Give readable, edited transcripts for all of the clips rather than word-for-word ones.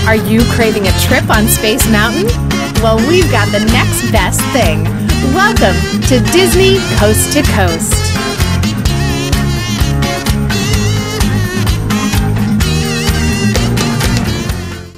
Are you craving a trip on Space Mountain? Well, we've got the next best thing. Welcome to Dizney Coast to Coast.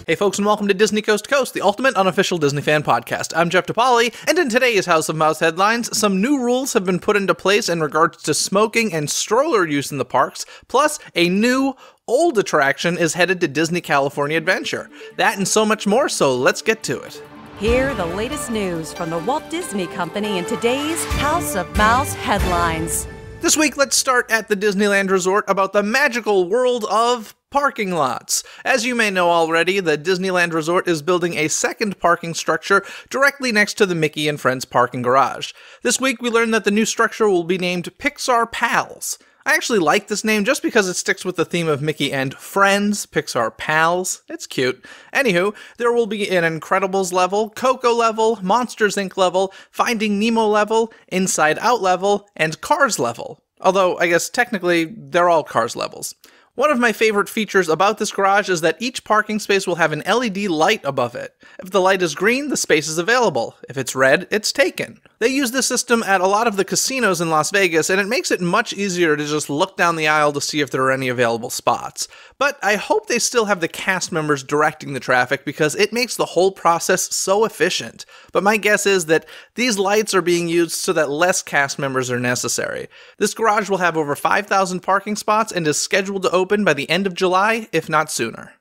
Hey folks, and welcome to Dizney Coast to Coast, the ultimate unofficial Disney fan podcast. I'm Jeff DePauli, and in today's House of Mouse headlines, some new rules have been put into place in regards to smoking and stroller use in the parks, plus a new old attraction is headed to Disney California Adventure. That and so much more, so let's get to it. Hear the latest news from the Walt Disney Company in today's House of Mouse headlines. This week, let's start at the Disneyland Resort about the magical world of parking lots. As you may know already, the Disneyland Resort is building a second parking structure directly next to the Mickey and Friends parking garage. This week, we learned that the new structure will be named Pixar Pals. I actually like this name just because it sticks with the theme of Mickey and Friends, Pixar Pals. It's cute. Anywho, there will be an Incredibles level, Coco level, Monsters Inc. level, Finding Nemo level, Inside Out level, and Cars level. Although, I guess technically, they're all Cars levels. One of my favorite features about this garage is that each parking space will have an LED light above it. If the light is green, the space is available. If it's red, it's taken. They use this system at a lot of the casinos in Las Vegas, and it makes it much easier to just look down the aisle to see if there are any available spots. But I hope they still have the cast members directing the traffic because it makes the whole process so efficient. But my guess is that these lights are being used so that less cast members are necessary. This garage will have over 5,000 parking spots and is scheduled to open by the end of July, if not sooner.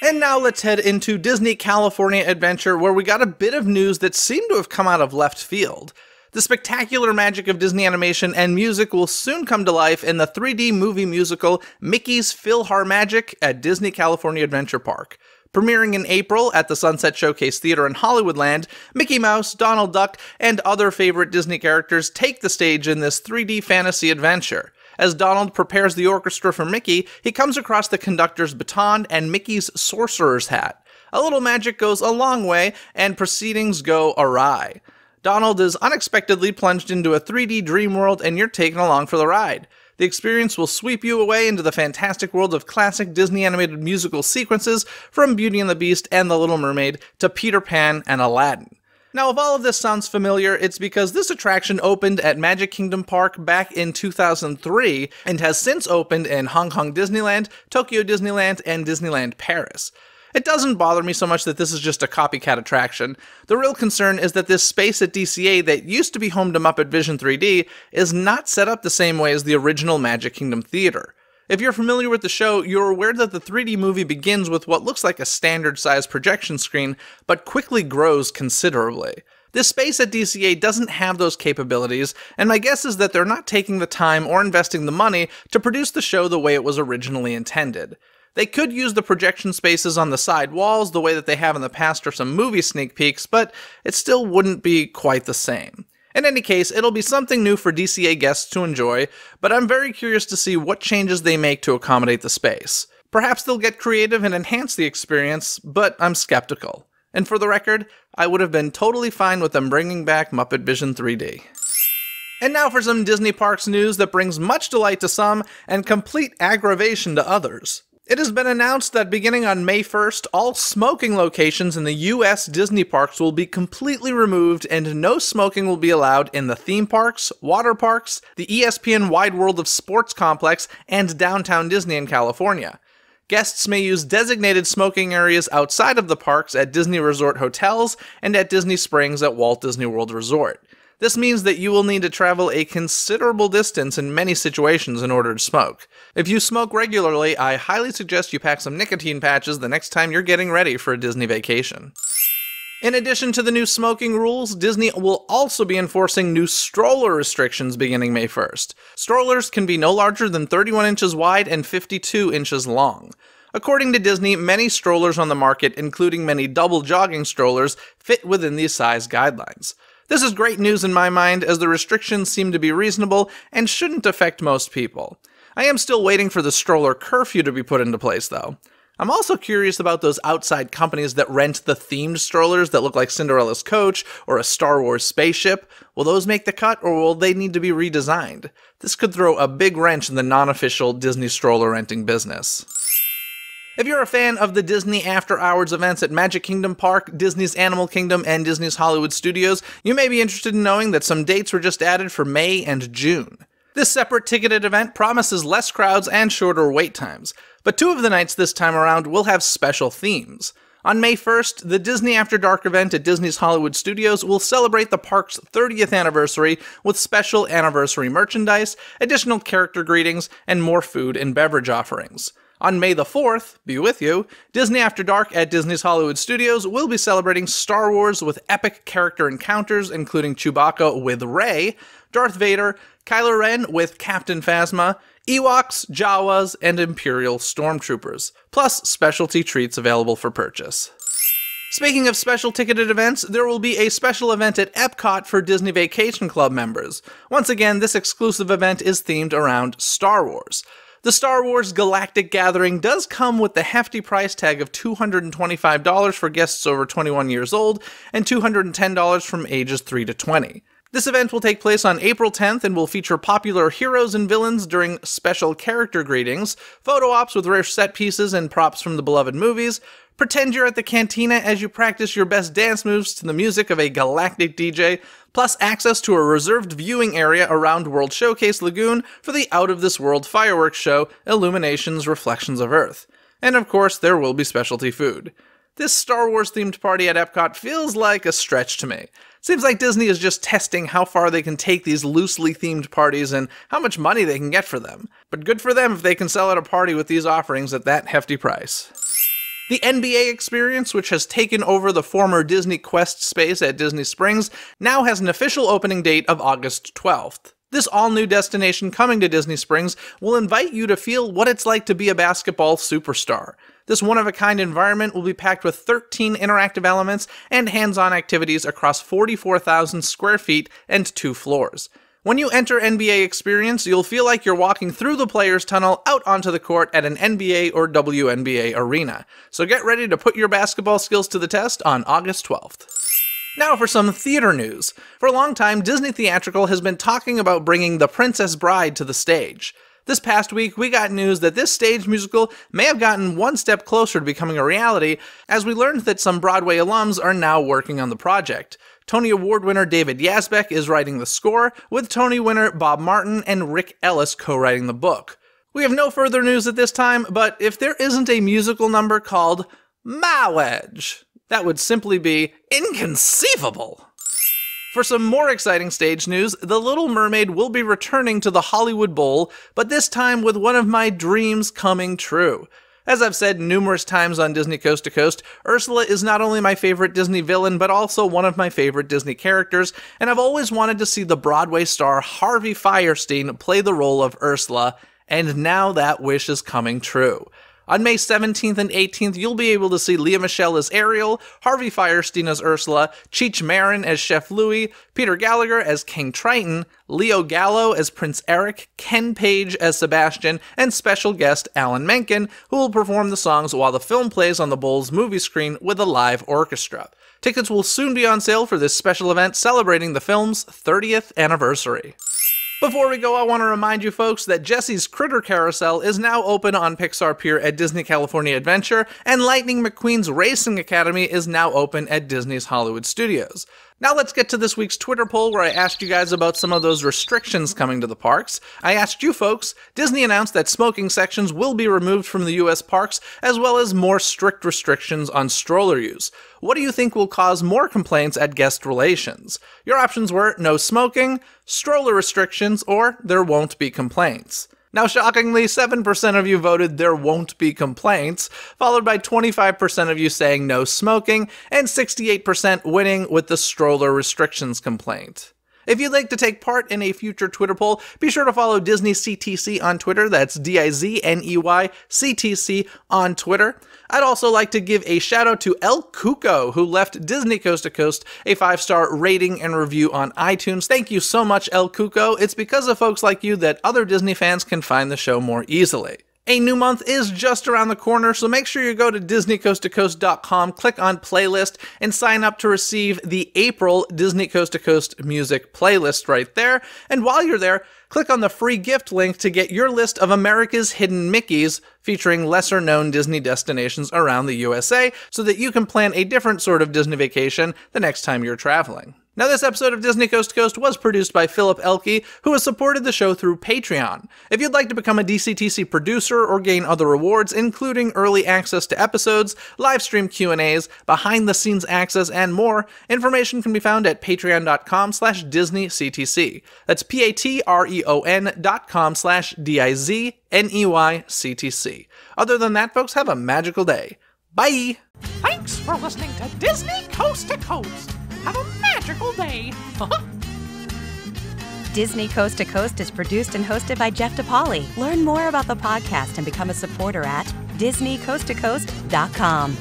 And now let's head into Disney California Adventure, where we got a bit of news that seemed to have come out of left field. The spectacular magic of Disney animation and music will soon come to life in the 3D movie musical Mickey's PhilharMagic at Disney California Adventure Park. Premiering in April at the Sunset Showcase Theater in Hollywoodland, Mickey Mouse, Donald Duck, and other favorite Disney characters take the stage in this 3D fantasy adventure. As Donald prepares the orchestra for Mickey, he comes across the conductor's baton and Mickey's sorcerer's hat. A little magic goes a long way, and proceedings go awry. Donald is unexpectedly plunged into a 3D dream world, and you're taken along for the ride. The experience will sweep you away into the fantastic world of classic Disney animated musical sequences, from Beauty and the Beast and The Little Mermaid to Peter Pan and Aladdin. Now, if all of this sounds familiar, it's because this attraction opened at Magic Kingdom Park back in 2003 and has since opened in Hong Kong Disneyland, Tokyo Disneyland, and Disneyland Paris. It doesn't bother me so much that this is just a copycat attraction. The real concern is that this space at DCA that used to be home to Muppet Vision 3D is not set up the same way as the original Magic Kingdom Theater. If you're familiar with the show, you're aware that the 3D movie begins with what looks like a standard-sized projection screen, but quickly grows considerably. This space at DCA doesn't have those capabilities, and my guess is that they're not taking the time or investing the money to produce the show the way it was originally intended. They could use the projection spaces on the side walls the way that they have in the past for some movie sneak peeks, but it still wouldn't be quite the same. In any case, it'll be something new for DCA guests to enjoy, but I'm very curious to see what changes they make to accommodate the space. Perhaps they'll get creative and enhance the experience, but I'm skeptical. And for the record, I would have been totally fine with them bringing back Muppet Vision 3D. And now for some Disney Parks news that brings much delight to some and complete aggravation to others. It has been announced that beginning on May 1st, all smoking locations in the US Disney parks will be completely removed and no smoking will be allowed in the theme parks, water parks, the ESPN Wide World of Sports Complex, and downtown Disney in California. Guests may use designated smoking areas outside of the parks at Disney Resort hotels and at Disney Springs at Walt Disney World Resort. This means that you will need to travel a considerable distance in many situations in order to smoke. If you smoke regularly, I highly suggest you pack some nicotine patches the next time you're getting ready for a Disney vacation. In addition to the new smoking rules, Disney will also be enforcing new stroller restrictions beginning May 1st. Strollers can be no larger than 31 inches wide and 52 inches long. According to Disney, many strollers on the market, including many double jogging strollers, fit within these size guidelines. This is great news in my mind, as the restrictions seem to be reasonable and shouldn't affect most people. I am still waiting for the stroller curfew to be put into place, though. I'm also curious about those outside companies that rent the themed strollers that look like Cinderella's coach or a Star Wars spaceship. Will those make the cut, or will they need to be redesigned? This could throw a big wrench in the non-official Disney stroller renting business. If you're a fan of the Disney After Hours events at Magic Kingdom Park, Disney's Animal Kingdom, and Disney's Hollywood Studios, you may be interested in knowing that some dates were just added for May and June. This separate ticketed event promises less crowds and shorter wait times, but 2 of the nights this time around will have special themes. On May 1st, the Disney After Dark event at Disney's Hollywood Studios will celebrate the park's 30th anniversary with special anniversary merchandise, additional character greetings, and more food and beverage offerings. On May the 4th, be with you, Disney After Dark at Disney's Hollywood Studios will be celebrating Star Wars with epic character encounters including Chewbacca with Rey, Darth Vader, Kylo Ren with Captain Phasma, Ewoks, Jawas, and Imperial Stormtroopers, plus specialty treats available for purchase. Speaking of special ticketed events, there will be a special event at Epcot for Disney Vacation Club members. Once again, this exclusive event is themed around Star Wars. The Star Wars Galactic Gathering does come with the hefty price tag of $225 for guests over 21 years old and $210 from ages 3 to 20. This event will take place on April 10th and will feature popular heroes and villains during special character greetings, photo ops with rare set pieces and props from the beloved movies, pretend you're at the cantina as you practice your best dance moves to the music of a galactic DJ, plus access to a reserved viewing area around World Showcase Lagoon for the out-of-this-world fireworks show, Illuminations Reflections of Earth. And of course, there will be specialty food. This Star Wars-themed party at Epcot feels like a stretch to me. Seems like Disney is just testing how far they can take these loosely themed parties and how much money they can get for them. But good for them if they can sell at a party with these offerings at that hefty price. The NBA experience, which has taken over the former Disney Quest space at Disney Springs, now has an official opening date of August 12th. This all-new destination coming to Disney Springs will invite you to feel what it's like to be a basketball superstar. This one-of-a-kind environment will be packed with 13 interactive elements and hands-on activities across 44,000 square feet and 2 floors. When you enter NBA Experience, you'll feel like you're walking through the players' tunnel out onto the court at an NBA or WNBA arena. So get ready to put your basketball skills to the test on August 12th. Now for some theater news. For a long time, Disney Theatrical has been talking about bringing The Princess Bride to the stage. This past week, we got news that this stage musical may have gotten one step closer to becoming a reality, as we learned that some Broadway alums are now working on the project. Tony Award winner David Yazbek is writing the score, with Tony winner Bob Martin and Rick Ellis co-writing the book. We have no further news at this time, but if there isn't a musical number called Marriage, that would simply be inconceivable. For some more exciting stage news, The Little Mermaid will be returning to the Hollywood Bowl, but this time with one of my dreams coming true. As I've said numerous times on Disney Coast to Coast, Ursula is not only my favorite Disney villain, but also one of my favorite Disney characters, and I've always wanted to see the Broadway star Harvey Fierstein play the role of Ursula, and now that wish is coming true. On May 17th and 18th, you'll be able to see Lea Michele as Ariel, Harvey Fierstein as Ursula, Cheech Marin as Chef Louis, Peter Gallagher as King Triton, Leo Gallo as Prince Eric, Ken Page as Sebastian, and special guest Alan Menken, who will perform the songs while the film plays on the Bowl's movie screen with a live orchestra. Tickets will soon be on sale for this special event celebrating the film's 30th anniversary. Before we go, I want to remind you folks that Jesse's Critter Carousel is now open on Pixar Pier at Disney California Adventure, and Lightning McQueen's Racing Academy is now open at Disney's Hollywood Studios. Now let's get to this week's Twitter poll where I asked you guys about some of those restrictions coming to the parks. I asked you folks, Disney announced that smoking sections will be removed from the US parks, as well as more strict restrictions on stroller use. What do you think will cause more complaints at guest relations? Your options were no smoking, stroller restrictions, or there won't be complaints. Now, shockingly, 7% of you voted there won't be complaints, followed by 25% of you saying no smoking, and 68% winning with the stroller restrictions complaint. If you'd like to take part in a future Twitter poll, be sure to follow Disney CTC on Twitter. That's DIZNEY CTC on Twitter. I'd also like to give a shout out to El Cuco, who left Disney Coast to Coast a 5-star rating and review on iTunes. Thank you so much, El Cuco. It's because of folks like you that other Disney fans can find the show more easily. A new month is just around the corner, so make sure you go to DisneyCoastToCoast.com, click on Playlist, and sign up to receive the April Disney Coast to Coast music playlist right there. And while you're there, click on the free gift link to get your list of America's Hidden Mickeys, featuring lesser-known Disney destinations around the USA, so that you can plan a different sort of Disney vacation the next time you're traveling. Now, this episode of Disney Coast to Coast was produced by Philip Elke, who has supported the show through Patreon. If you'd like to become a DCTC producer or gain other rewards, including early access to episodes, live stream Q&As, behind-the-scenes access, and more, information can be found at patreon.com/DisneyCTC. That's patreon.com/DIZNEYCTC. Other than that, folks, have a magical day. Bye! Thanks for listening to Disney Coast to Coast. Have a magical day. Disney Coast to Coast is produced and hosted by Jeff DePauli. Learn more about the podcast and become a supporter at DisneyCoastToCoast.com.